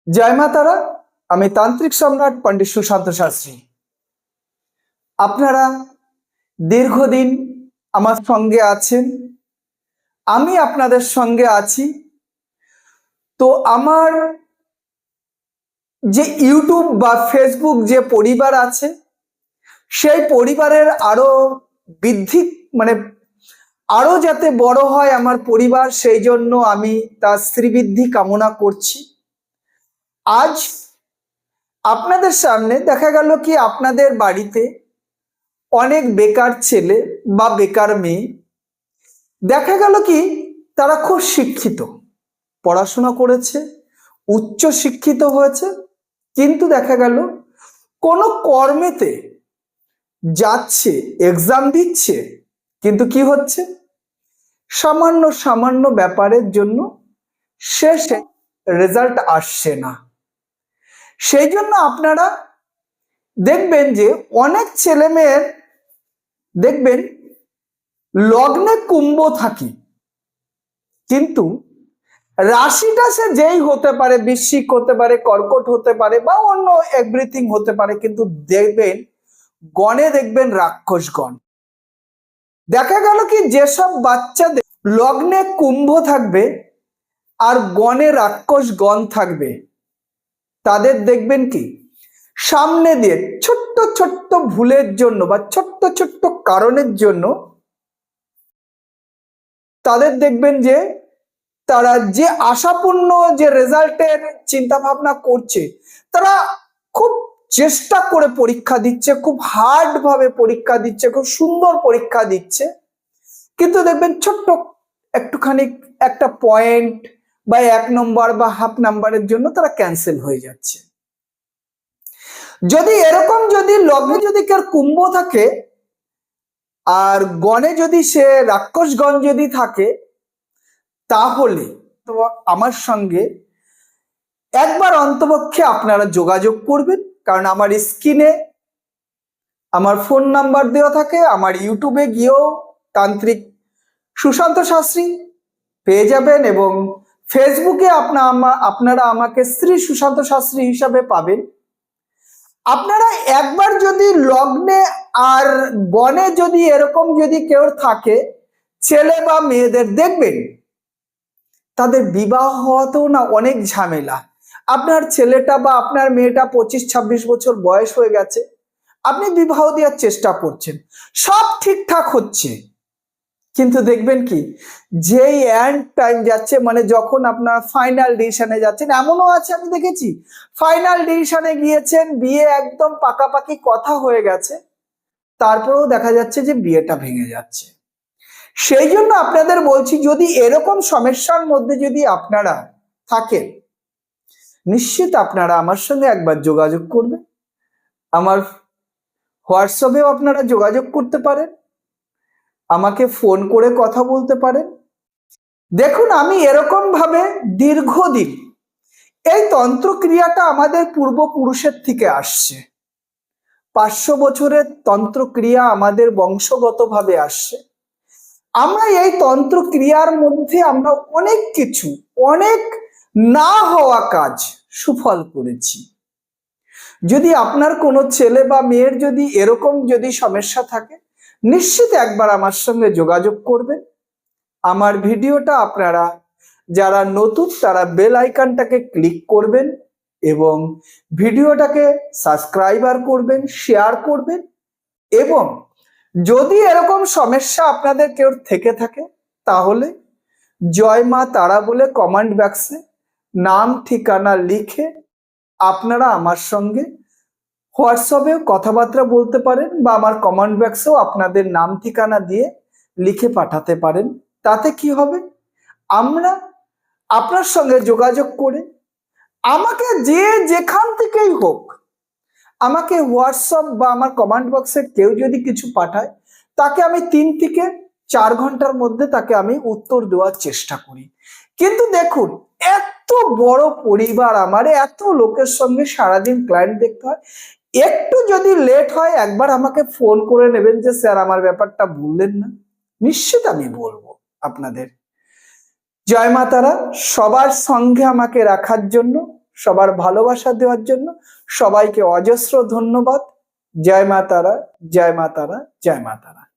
জয় মা তারা। আমি তান্ত্রিক সম্রাট পণ্ডিত সুশান্ত শাস্ত্রী। আপনারা দীর্ঘদিন আমার সঙ্গে আছেন, আমি আপনাদের সঙ্গে আছি। তো আমার যে ইউটিউব বা ফেসবুক যে পরিবার আছে, সেই পরিবারের আরো বৃদ্ধি মানে আরো যাতে বড় হয় আমার পরিবার, সেই জন্য আমি তার শ্রীবৃদ্ধি কামনা করছি। আজ আপনাদের সামনে দেখা গেল কি আপনাদের বাড়িতে অনেক বেকার ছেলে বা বেকার মেয়ে, দেখা গেল কি তারা খুব শিক্ষিত, পড়াশোনা করেছে, উচ্চ শিক্ষিত হয়েছে, কিন্তু দেখা গেল কোনো কর্মেতে যাচ্ছে, এক্সাম দিচ্ছে, কিন্তু কি হচ্ছে, সামান্য সামান্য ব্যাপারের জন্য শেষে রেজাল্ট আসছে না। সেই জন্য আপনারা দেখবেন যে অনেক ছেলে মেয়ের দেখবেন লগ্নে কুম্ভ থাকে, কিন্তু রাশিটা সে যেই হতে পারে, বৃশ্চিক হতে পারে, কর্কট হতে পারে, বা অন্য এভরিথিং হতে পারে, কিন্তু দেখবেন গণে দেখবেন রাক্ষসগণ। দেখা গেল কি যেসব বাচ্চাদের লগ্নে কুম্ভ থাকবে আর গণে রাক্ষসগণ থাকবে, তাদের দেখবেন কি সামনে দিয়ে ছোট্ট ছোট্ট ভুলের জন্য বা ছোট্ট ছোট্ট কারণের জন্য তাদের দেখবেন যে তারা যে আশাপূর্ণ যে রেজাল্টের চিন্তা ভাবনা করছে, তারা খুব চেষ্টা করে পরীক্ষা দিচ্ছে, খুব হার্ড ভাবে পরীক্ষা দিচ্ছে, খুব সুন্দর পরীক্ষা দিচ্ছে, কিন্তু দেখবেন ছোট্ট একটুখানি একটা পয়েন্ট বা 1 নম্বর বা হাফ নাম্বারের জন্য তারা ক্যান্সেল হয়ে যাচ্ছে। যদি এরকম যদি লগ্নে যদি কেউ কুম্ভ থাকে আর গণে যদি সে রাক্ষসগণ যদি থাকে, তাহলে তো আমার সঙ্গে একবার অন্তপক্ষে আপনারা যোগাযোগ করবেন। কারণ আমার স্ক্রিনে আমার ফোন নাম্বার দেওয়া থাকে, আমার ইউটিউবে গিয়েও তান্ত্রিক সুশান্ত শাস্ত্রী পেয়ে যাবেন, এবং ফেসবুকে আপনারা আমাকে শ্রী সুশান্ত শাস্ত্রী হিসাবে পাবেন। আপনারা একবার যদি লগ্নে আর গণে যদি এরকম যদি কেউ থাকে ছেলে বা মেয়েদের, দেখবেন তাদের বিবাহ হওয়াতেও না অনেক ঝামেলা। আপনার ছেলেটা বা আপনার মেয়েটা 25-26 বছর বয়স হয়ে গেছে, আপনি বিবাহ দেওয়ার চেষ্টা করছেন, সব ঠিকঠাক হচ্ছে, কিন্তু দেখবেন কি যেই এন্ড টাইম যাচ্ছে, মানে যখন আপনার ফাইনাল ডিসিশনে যাচ্ছেন, এমনও আছে আমি দেখেছি ফাইনাল ডিসিশনে গিয়েছেন, বিয়ে একদম পাকাপাকি কথা হয়ে গেছে, তারপরেও দেখা যাচ্ছে যে বিয়েটা ভেঙে যাচ্ছে। সেই জন্য আপনাদের বলছি, যদি এরকম সমস্যার মধ্যে যদি আপনারা থাকেন, নিশ্চিত আপনারা আমার সঙ্গে একবার যোগাযোগ করবেন। আমার হোয়াটসঅ্যাপেও আপনারা যোগাযোগ করতে পারেন, আমাকে ফোন করে কথা বলতে পারেন। দেখুন, আমি এরকম ভাবে দীর্ঘদিন এই তন্ত্রক্রিয়াটা আমাদের পূর্বপুরুষের থেকে আসছে। 500 বছরের তন্ত্রক্রিয়া আমাদের বংশগতভাবে আসছে। আমরা এই তন্ত্রক্রিয়ার মধ্যে আমরা অনেক কিছু, অনেক না হওয়া কাজ সুফল করেছি। যদি আপনার কোনো ছেলে বা মেয়ের যদি এরকম যদি সমস্যা থাকে, নিশ্চিত একবার আমার সঙ্গে যোগাযোগ করবেন। আমার ভিডিওটা আপনারা যারা নতুন তারা বেল আইকনটাকে ক্লিক করবেন এবং ভিডিওটাকে সাবস্ক্রাইবার করবেন, শেয়ার করবেন। এবং যদি এরকম সমস্যা আপনাদের কেউ থেকে থাকে, তাহলে জয় মা তারা বলে কমেন্ট বক্সে নাম ঠিকানা লিখে আপনারা আমার সঙ্গে হোয়াটসঅ্যাপেও কথাবার্তা বলতে পারেন, বা আমার কমেন্ট বক্সেও আপনাদের নাম ঠিকানা দিয়ে লিখে পাঠাতে পারেন। তাতে কি হবে, আমরা আপনার সঙ্গে যোগাযোগ করে আমাকে যে যেখান থেকেই হোক, আমাকে হোয়াটসঅ্যাপ বা আমার কমেন্ট বক্সে কেউ যদি কিছু পাঠায়, তাকে আমি 3 থেকে 4 ঘন্টার মধ্যে তাকে আমি উত্তর দেওয়ার চেষ্টা করি। কিন্তু দেখুন, এত বড় পরিবার আমার, এত লোকের সঙ্গে সারাদিন ক্লায়েন্ট দেখতে হয়, একটু যদি লেট হয় একবার আমাকে ফোন করে নেবেন যে স্যার আমার ব্যাপারটা বললেন না, নিশ্চিত আমি বলবো আপনাদের। জয় মা তারা, সবার সঙ্গে আমাকে রাখার জন্য সবার ভালোবাসা দেওয়ার জন্য। সবাইকে অজস্র ধন্যবাদ। জয় মা তারা, জয় মা তারা, জয় মা তারা।